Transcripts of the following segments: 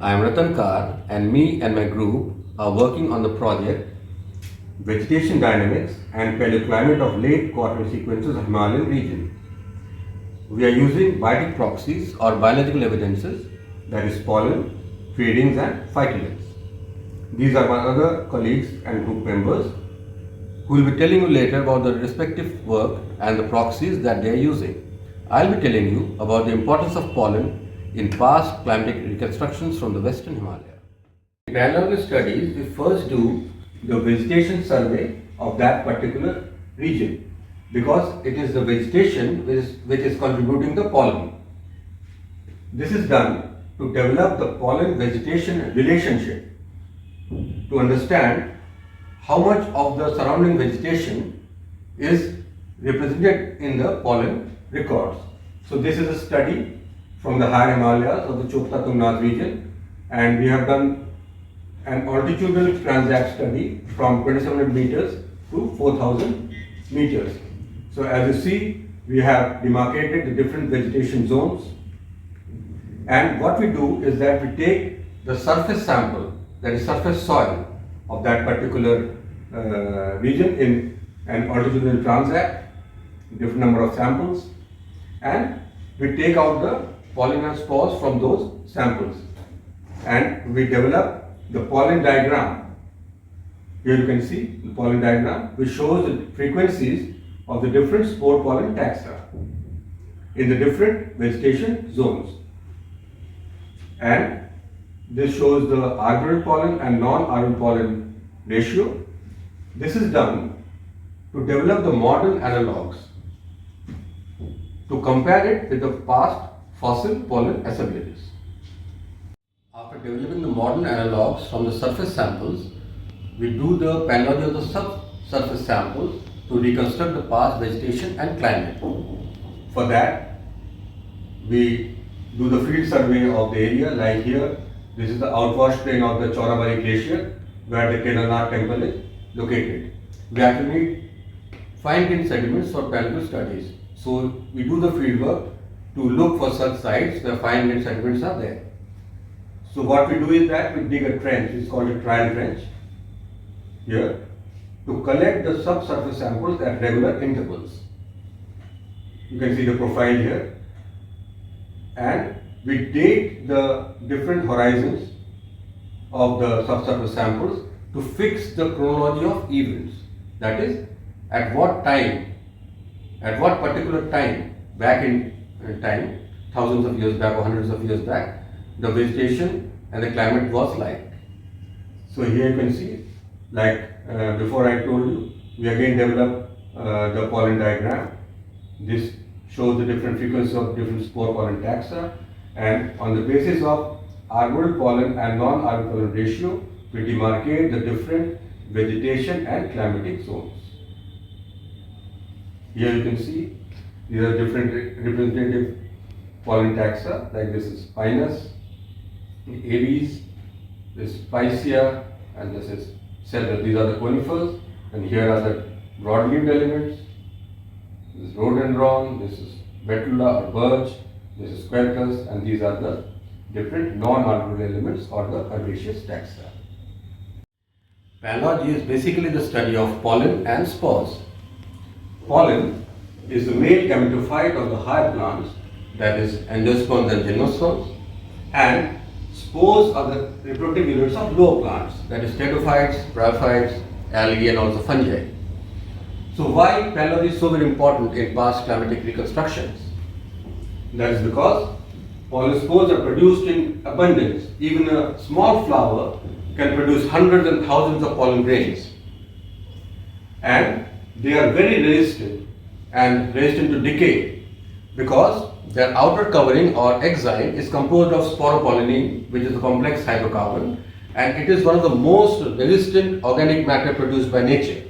I am Ratan Kar, and me and my group are working on the project Vegetation Dynamics and Paleoclimate of Late Quarter Sequences of Himalayan Region. We are using biotic proxies or biological evidences, that is pollen, feedings and phytoliths. These are my other colleagues and group members who will be telling you later about the respective work and the proxies that they are using. I will be telling you about the importance of pollen in past climatic reconstructions from the Western Himalaya. In granular studies, we first do the vegetation survey of that particular region because it is the vegetation which is contributing the pollen. This is done to develop the pollen vegetation relationship, to understand how much of the surrounding vegetation is represented in the pollen records. So this is a study from the higher Himalayas of the Chopta Tungnath region, and we have done an altitudinal transect study from 2700 meters to 4000 meters. So as you see, we have demarcated the different vegetation zones, and what we do is that we take the surface sample, that is surface soil of that particular region in an altitudinal transect, different number of samples, and we take out the pollen and spores from those samples, and we develop the pollen diagram. Here you can see the pollen diagram which shows the frequencies of the different spore pollen taxa in the different vegetation zones, and this shows the arboreal pollen and non-arboreal pollen ratio. This is done to develop the modern analogues, to compare it with the past fossil pollen assemblages. After developing the modern analogues from the surface samples, we do the palynology of the subsurface samples to reconstruct the past vegetation and climate. For that, we do the field survey of the area, like here. This is the outwash plain of the Chaurabari glacier where the Kedarnath temple is located. We actually need fine-grained sediments for palynological studies. So we do the field work to look for such sites where fine-grained sediments are there. So what we do is that we dig a trench, it's called a trial trench here, to collect the subsurface samples at regular intervals. You can see the profile here, and we date the different horizons of the subsurface samples to fix the chronology of events. That is, at what time, at what particular time back in time, thousands of years back or hundreds of years back, the vegetation and the climate was like. So here you can see, like before I told you, we again develop the pollen diagram. This shows the different frequencies of different spore pollen taxa, and on the basis of arboreal pollen and non-arboreal pollen ratio, we demarcate the different vegetation and climatic zones. Here you can see these are different representative pollen taxa, like this is Pinus, Aries, this is Picea, and this is Cedar. These are the conifers, and here are the broad-leaved elements. This is rhododendron, this is Betula or birch, this is Quercus, and these are the different non-arboreal elements or the herbaceous taxa. Palynology is basically the study of pollen and spores. Pollen is the male gametophyte of the higher plants, that is angiosperms and gymnosperms, and spores are the reproductive units of lower plants, that is pteridophytes, bryophytes, algae and also fungi. So why palynology is so very important in past climatic reconstructions? That is because pollen spores are produced in abundance. Even a small flower can produce hundreds and thousands of pollen grains, and they are very resistant and resistant to decay because their outer covering or exile is composed of sporopollenin, which is a complex hydrocarbon, and it is one of the most resistant organic matter produced by nature.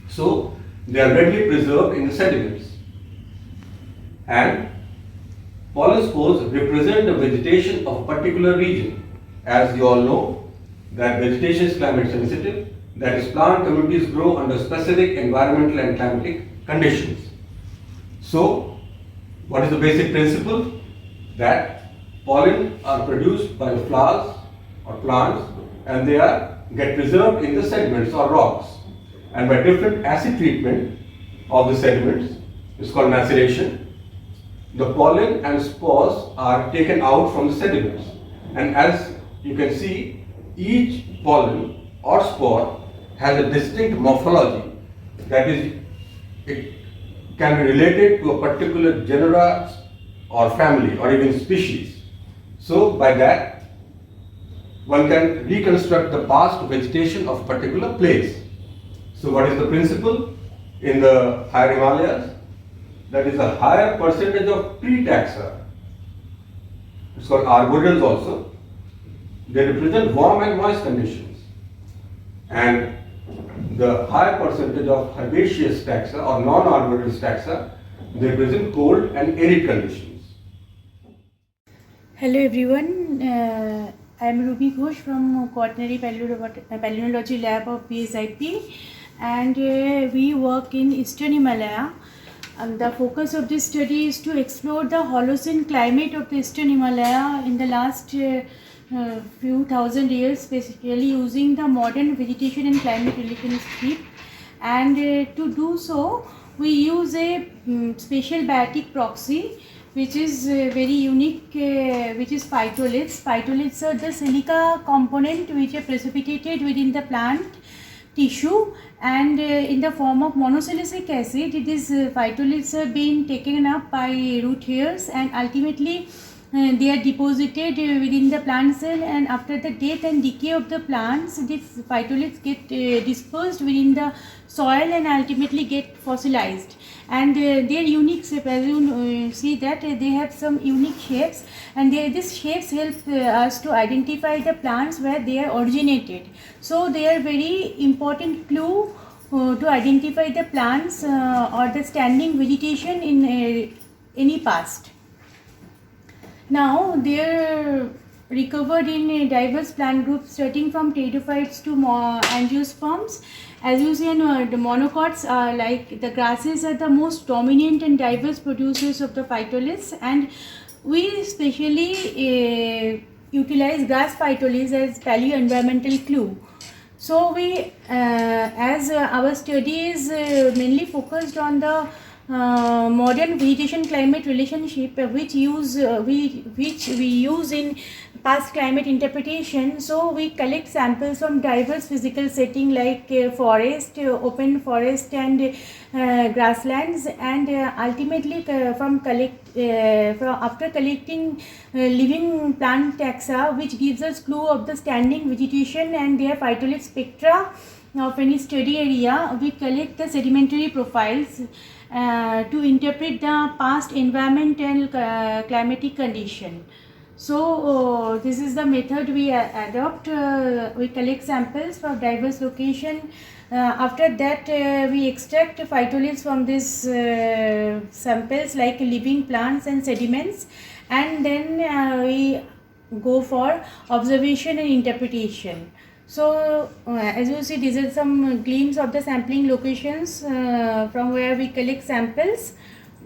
So they are readily preserved in the sediments, and pollen spores represent the vegetation of a particular region. As you all know, that vegetation is climate sensitive, that is, plant communities grow under specific environmental and climatic conditions. So what is the basic principle? That pollen are produced by the flowers or plants, and they get preserved in the sediments or rocks. And by different acid treatment of the sediments, it's called maceration, the pollen and spores are taken out from the sediments. And as you can see, each pollen or spore has a distinct morphology, that is, it can be related to a particular genera or family or even species. So by that, one can reconstruct the past vegetation of a particular place. So what is the principle in the higher Himalayas? That is a higher percentage of tree taxa. It's called arboreals also. They represent warm and moist conditions. And the higher percentage of herbaceous taxa or non-arboreal taxa, they represent cold and arid conditions. Hello everyone, I am Ruby Ghosh from Quaternary Palynology Lab of BSIP, and we work in Eastern Himalaya. The focus of this study is to explore the Holocene climate of the Eastern Himalaya in the last few thousand years, basically using the modern vegetation and climate relationship. And to do so, we use a special biotic proxy which is very unique, which is phytoliths. Phytoliths are the silica component which are precipitated within the plant tissue, and in the form of monosilicic acid. These phytoliths are being taken up by root hairs, and ultimately they are deposited within the plant cell, and after the death and decay of the plants, these phytoliths get dispersed within the soil and ultimately get fossilized. And their unique shape, as you see that they have some unique shapes, and these shapes help us to identify the plants where they are originated. So they are very important clue to identify the plants or the standing vegetation in any past. Now they are recovered in diverse plant groups starting from pteridophytes to angiosperms. As you see, the monocots are like the grasses are the most dominant and diverse producers of the phytoliths, and we specially utilize grass phytoliths as paleo-environmental clue. So we, as our study is mainly focused on the modern vegetation climate relationship, which we use in past climate interpretation. So we collect samples from diverse physical setting like forest, open forest, and grasslands, and ultimately after collecting living plant taxa, which gives us clue of the standing vegetation and their phytolith spectra of any study area, we collect the sedimentary profiles to interpret the past environmental climatic condition. So this is the method we adopt. We collect samples from diverse location. After that, we extract phytoliths from these samples like living plants and sediments, and then we go for observation and interpretation. So as you see, these are some glimpses of the sampling locations from where we collect samples,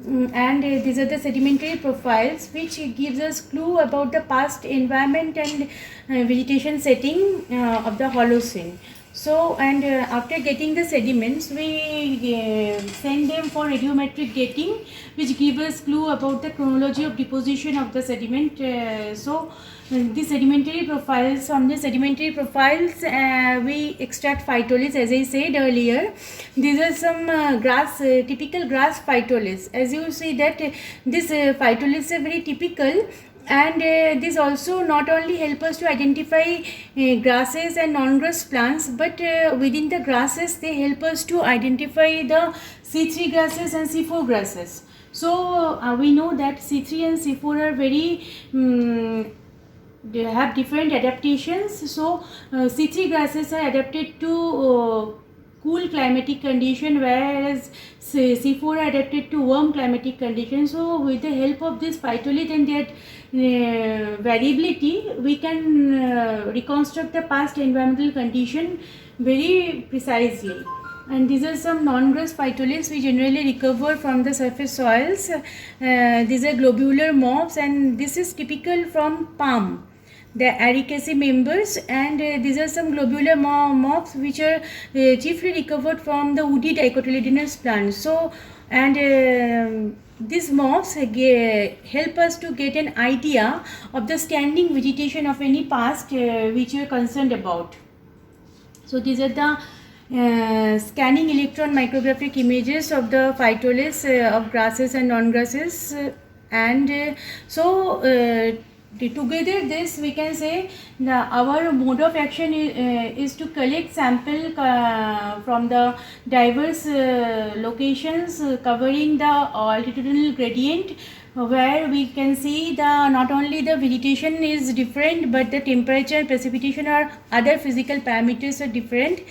and these are the sedimentary profiles which gives us clue about the past environment and vegetation setting of the Holocene. So, and after getting the sediments, we send them for radiometric dating, which gives us clue about the chronology of deposition of the sediment. The sedimentary profiles, from the sedimentary profiles, we extract phytoliths, as I said earlier. These are some typical grass phytoliths. As you see that these phytoliths are very typical, and this also not only help us to identify grasses and non-grass plants, but within the grasses they help us to identify the C3 grasses and C4 grasses. So we know that C3 and C4 are very they have different adaptations. So C3 grasses are adapted to cool climatic condition, whereas C4 are adapted to warm climatic conditions. So with the help of this phytolith and their variability, we can reconstruct the past environmental condition very precisely. And these are some non-grass phytoliths we generally recover from the surface soils. These are globular mobs, and this is typical from palm, the Ericaceae members. And these are some globular mobs which are chiefly recovered from the woody dicotyledonous plants. So, and these mobs help us to get an idea of the standing vegetation of any past which we are concerned about. So these are the scanning electron micrographic images of the phytoliths of grasses and non-grasses, and together this we can say our mode of action is to collect sample from the diverse locations covering the altitudinal gradient, where we can see the not only the vegetation is different, but the temperature, precipitation or other physical parameters are different.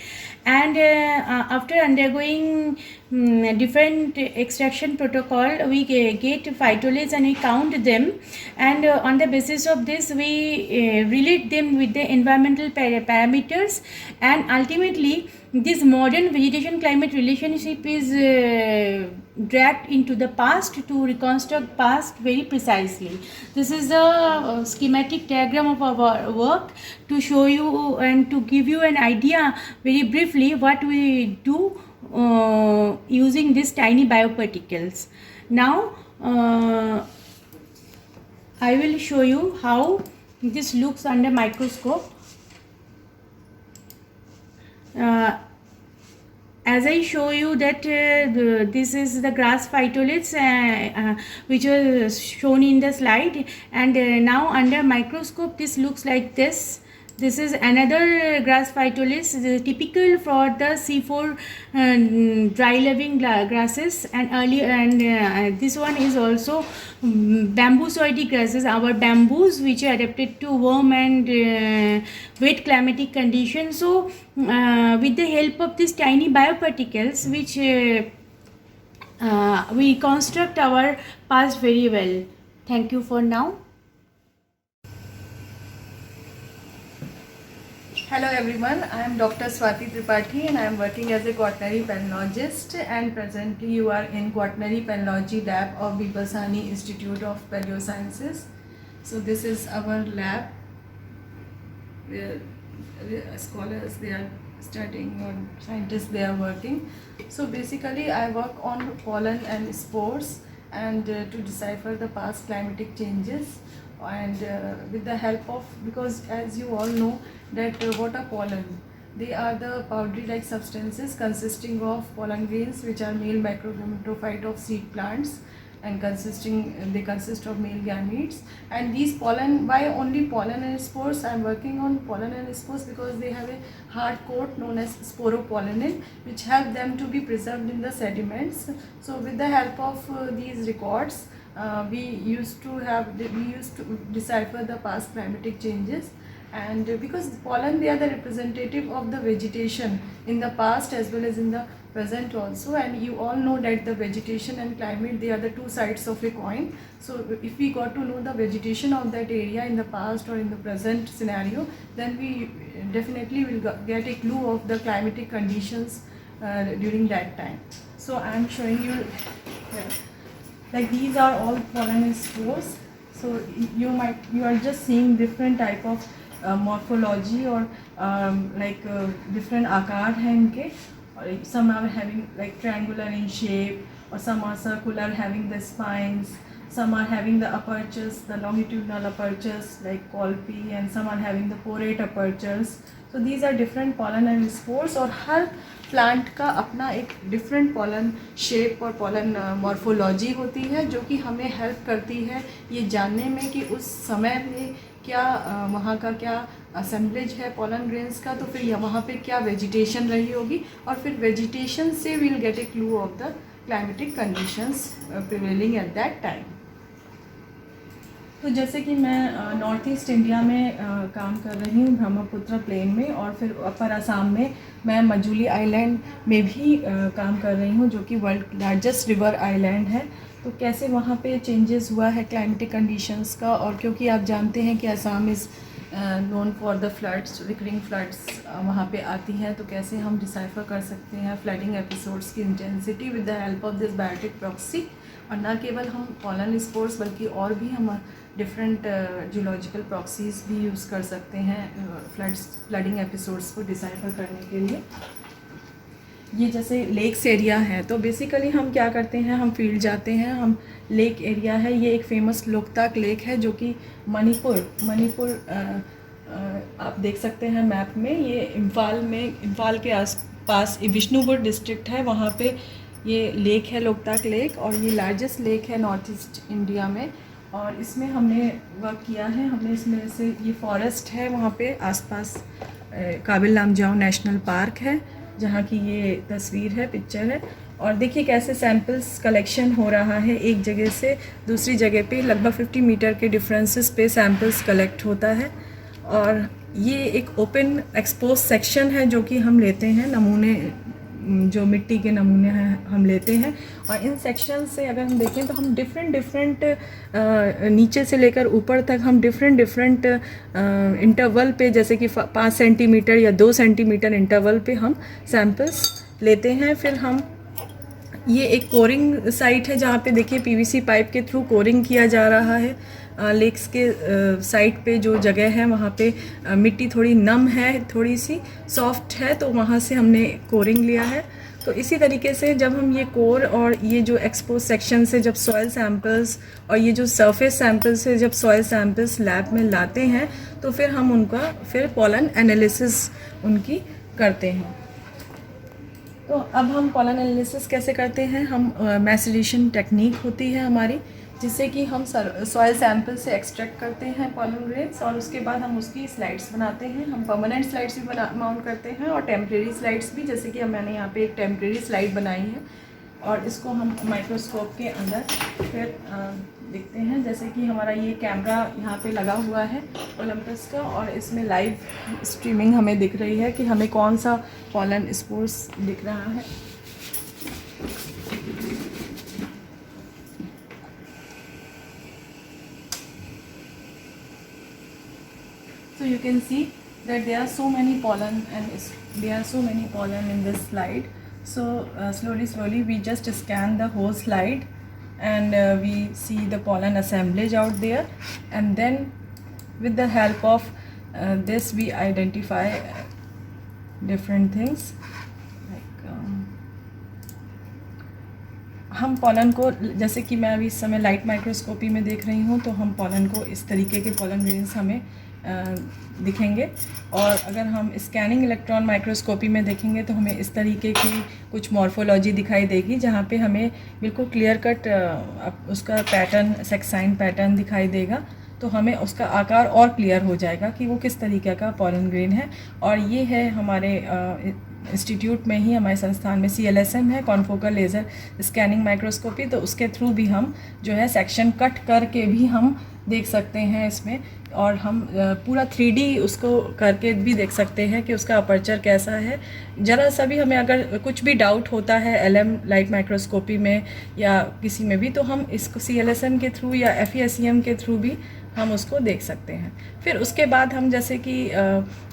And after undergoing different extraction protocol, we get phytoliths and we count them, and on the basis of this we relate them with the environmental parameters, and ultimately this modern vegetation climate relationship is dragged into the past to reconstruct past very precisely. This is a schematic diagram of our work to show you and to give you an idea very briefly what we do using these tiny bioparticles. Now I will show you how this looks under microscope. As I show you that this is the grass phytoliths which are shown in the slide, and now under microscope this looks like this. This is another grass phytoliths, typical for the C4 dry living grasses, and earlier, and this one is also bamboosoidy grasses, our bamboos which are adapted to warm and wet climatic conditions. So with the help of these tiny bioparticles which we reconstruct our past very well. Thank you for now. Hello everyone, I am Dr. Swati Tripathi and I am working as a quaternary palynologist, and presently you are in quaternary palynology lab of Bibasani Institute of Paleosciences. So this is our lab where scholars they are studying or scientists they are working. So basically I work on pollen and spores and to decipher the past climatic changes, and with the help of, because as you all know that what are pollen, they are the powdery like substances consisting of pollen grains which are male microgametophyte of seed plants, and they consist of male gametes. And these pollen, why only pollen and spores? I am working on pollen and spores because they have a hard coat known as sporopollenin which help them to be preserved in the sediments. So with the help of these records we used to decipher the past climatic changes. And because pollen, they are the representative of the vegetation in the past as well as in the present also, and you all know that the vegetation and climate, they are the two sides of a coin. So if we got to know the vegetation of that area in the past or in the present scenario, then we definitely will get a clue of the climatic conditions during that time. So I am showing you here, like these are all pollen and spores. So you are just seeing different type of morphology or different आकार है इनके, और some are having like triangular in shape, or some are circular having the spines, some are having the apertures, the longitudinal apertures like colpi, and some are having the porate apertures. So these are different pollen and spores, और हर plant का अपना एक different pollen shape और pollen morphology होती है जो कि हमें हेल्प करती है ये जानने में कि उस समय में क्या वहाँ का क्या असेंबलेज है पॉलन ग्रेन्स का, तो फिर वहाँ पे क्या वेजिटेशन रही होगी, और फिर वेजिटेशन से we'll get a clue of the climatic conditions prevailing at that time. तो जैसे कि मैं नॉर्थ ईस्ट इंडिया में काम कर रही हूँ ब्रह्मपुत्र प्लेन में, और फिर अपर असम में मैं मजूली आइलैंड में भी काम कर रही हूँ जो कि वर्ल्ड लार्जेस्ट रिवर आइलैंड है. तो कैसे वहाँ पे चेंजेस हुआ है क्लाइमेटिक कंडीशंस का, और क्योंकि आप जानते हैं कि Assam is known for the floods, recurring floods वहाँ पे आती हैं, तो कैसे हम डिसाइफर कर सकते हैं फ्लडिंग एपिसोड्स की intensity with the help of this biotic proxy. और ना केवल हम पॉलन स्पोर्स बल्कि और भी हम डिफरेंट जियोलॉजिकल प्रॉक्सीज भी यूज़ कर सकते हैं फ्लडिंग एपिसोड्स को डिसाइफर करने के लिए। ये जैसे लेक्स एरिया है, तो बेसिकली हम क्या करते हैं, हम फील्ड जाते हैं, हम लेक एरिया है, ये एक फेमस लोकताक लेक है जो कि मणिपुर आप देख सकते हैं मैप में, ये इम्फाल के आसपास बिष्णुपुर डिस्ट्रिक्ट है, वहाँ पे ये लेक है लोकताक लेक, और ये लार्जेस्ट लेक है नॉर्थ ईस्ट इंडिया में। और इसमें हमने वर्क किया है, हमने इसमें से ये फॉरेस्ट है, वहाँ पे आसपास काबिल लामजाओ नेशनल पार्क है जहाँ की ये तस्वीर है, पिक्चर है। और देखिए कैसे सैम्पल्स कलेक्शन हो रहा है, एक जगह से दूसरी जगह पे लगभग 50 मीटर के डिफरेंसेस पे सैम्पल्स कलेक्ट होता है। और ये एक ओपन एक्सपोज सेक्शन है जो कि हम लेते हैं नमूने, जो मिट्टी के नमूने हैं हम लेते हैं। और इन सेक्शन से अगर हम देखें तो हम डिफरेंट नीचे से लेकर ऊपर तक हम डिफरेंट इंटरवल पे, जैसे कि 5 सेंटीमीटर या 2 सेंटीमीटर इंटरवल पे हम सैम्पल्स लेते हैं। फिर हम ये एक कोरिंग साइट है जहाँ पे देखिए पीवीसी पाइप के थ्रू कोरिंग किया जा रहा है। लेक्स के साइड पे जो जगह है वहाँ पे मिट्टी थोड़ी नम है, थोड़ी सी सॉफ्ट है, तो वहाँ से हमने कोरिंग लिया है। तो इसी तरीके से जब हम ये कोर और ये जो एक्सपोज सेक्शन से जब सॉइल सैम्पल्स और ये जो सरफेस सैम्पल्स से जब सॉइल सैम्पल्स लैब में लाते हैं, तो फिर हम उनका फिर पॉलन एनालिसिस उनकी करते हैं। तो अब हम पॉलन एनालिसिस कैसे करते हैं, हम मैसेरेशन टेक्निक होती है हमारी, जिससे कि हम सॉइल सैंपल से एक्सट्रैक्ट करते हैं पॉलन ग्रेन्स, और उसके बाद हम उसकी स्लाइड्स बनाते हैं। हम परमानेंट स्लाइड्स भी माउंट करते हैं और टेम्प्रेरी स्लाइड्स भी, जैसे कि मैंने यहाँ पे एक टेम्प्रेरी स्लाइड बनाई है, और इसको हम माइक्रोस्कोप के अंदर फिर देखते हैं। जैसे कि हमारा ये कैमरा यहाँ पे लगा हुआ है ओलंपस का, और इसमें लाइव स्ट्रीमिंग हमें दिख रही है कि हमें कौन सा पॉलन स्पोर्स दिख रहा है। So you can see that there are so many pollen in this slide. So slowly we just scan the whole slide, and we see the pollen assemblage out there, and then with the help of this we identify different things like हम pollen को, जैसे कि मैं अभी इस समय light microscopy में देख रही हूँ, तो हम पॉलन को इस तरीके के पॉलन ग्रेन्स हमें दिखेंगे। और अगर हम स्कैनिंग इलेक्ट्रॉन माइक्रोस्कोपी में देखेंगे तो हमें इस तरीके की कुछ मॉर्फोलॉजी दिखाई देगी, जहाँ पे हमें बिल्कुल क्लियर कट उसका पैटर्न, सेक्साइन पैटर्न दिखाई देगा, तो हमें उसका आकार और क्लियर हो जाएगा कि वो किस तरीके का पॉलन ग्रेन है। और ये है हमारे इंस्टीट्यूट में ही, हमारे संस्थान में CLSM है, कॉन्फोकल लेज़र स्कैनिंग माइक्रोस्कोपी, तो उसके थ्रू भी हम जो है सेक्शन कट करके भी हम देख सकते हैं इसमें, और हम पूरा 3D उसको करके भी देख सकते हैं कि उसका अपर्चर कैसा है। ज़रा सा भी हमें अगर कुछ भी डाउट होता है LM लाइट माइक्रोस्कोपी में या किसी में भी, तो हम इसको CLSM के थ्रू या FESEM के थ्रू भी हम उसको देख सकते हैं। फिर उसके बाद हम जैसे कि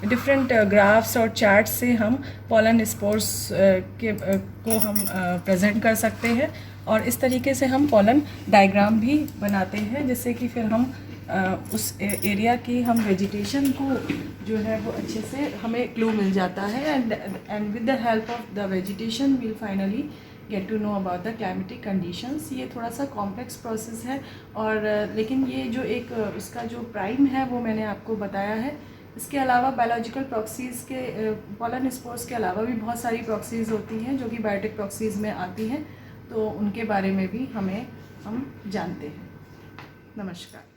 डिफरेंट ग्राफ्स और चार्ट से हम पॉलन स्पोर्स को हम प्रेजेंट कर सकते हैं, और इस तरीके से हम पॉलन डायग्राम भी बनाते हैं, जिससे कि फिर हम उस एरिया की हम वेजिटेशन को जो है वो अच्छे से हमें क्लू मिल जाता है, and with the help of the vegetation we'll finally get to know about the climatic conditions. ये थोड़ा सा कॉम्प्लेक्स प्रोसेस है, और लेकिन ये जो एक उसका जो प्राइम है वो मैंने आपको बताया है। इसके अलावा बायोलॉजिकल प्रॉक्सीज़ के, पॉलन स्पोर्स के अलावा भी बहुत सारी प्रॉक्सीज़ होती हैं जो कि बायोटिक प्रॉक्सीज़ में आती हैं, तो उनके बारे में भी हम जानते हैं। नमस्कार।